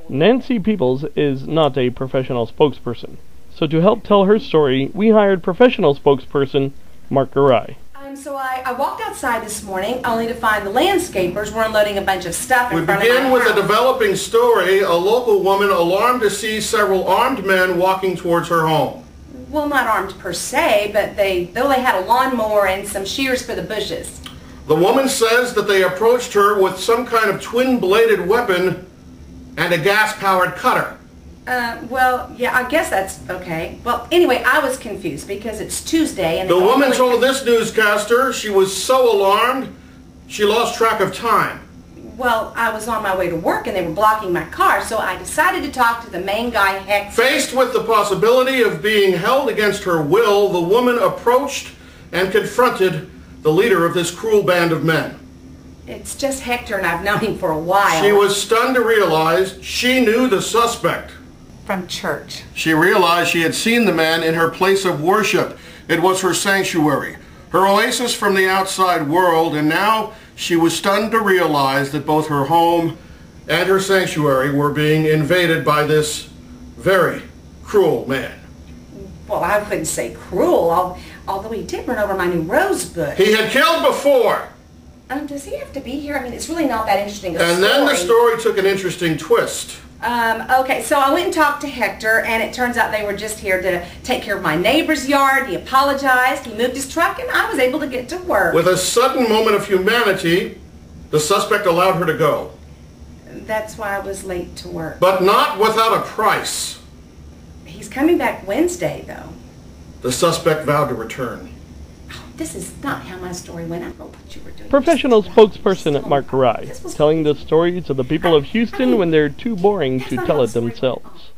Nancy Peebles is not a professional spokesperson, so to help tell her story, we hired professional spokesperson Mark Garay. So I walked outside this morning only to find the landscapers were unloading a bunch of stuff in front of my house. We begin with a developing story. A local woman alarmed to see several armed men walking towards her home. Well, not armed per se, but though they had a lawnmower and some shears for the bushes. The woman says that they approached her with some kind of twin-bladed weapon and a gas-powered cutter. Well, yeah, I guess that's okay. Well, anyway, I was confused because it's Tuesday and... The woman told this newscaster she was so alarmed she lost track of time. Well, I was on my way to work and they were blocking my car, so I decided to talk to the main guy, Hector. Faced with the possibility of being held against her will, the woman approached and confronted the leader of this cruel band of men. It's just Hector, and I've known him for a while. She was stunned to realize she knew the suspect. From church. She realized she had seen the man in her place of worship. It was her sanctuary, her oasis from the outside world, and now she was stunned to realize that both her home and her sanctuary were being invaded by this very cruel man. Well, I wouldn't say cruel, although he did run over my new rose bush. He had killed before. Does he have to be here? I mean, it's really not that interesting a story. And then the story took an interesting twist. Okay, so I went and talked to Hector, and it turns out they were just here to take care of my neighbor's yard. He apologized, he moved his truck, and I was able to get to work. With a sudden moment of humanity, the suspect allowed her to go. That's why I was late to work. But not without a price. He's coming back Wednesday, though. The suspect vowed to return. This is not how my story went. I don't know what you were doing. Professional spokesperson Mark Garay, telling the story to the people of Houston when they're too boring to tell it themselves.